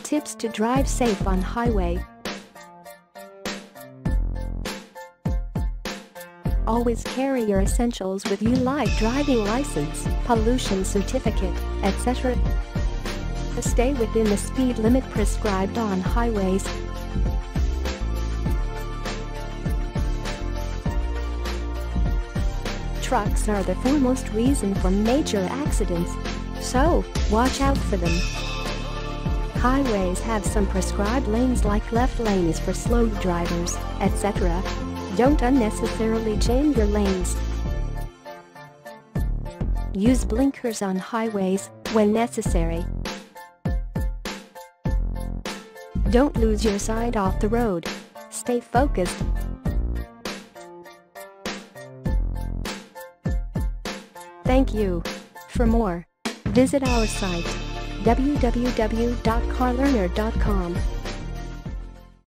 Tips to drive safe on highway. Always carry your essentials with you like driving license, pollution certificate, etc. Stay within the speed limit prescribed on highways. Trucks are the foremost reason for major accidents, so watch out for them. Highways have some prescribed lanes like left lane is for slow drivers, etc. Don't unnecessarily change your lanes. Use blinkers on highways when necessary. Don't lose your sight off the road. Stay focused. Thank you. For more, visit our site www.carlearner.com.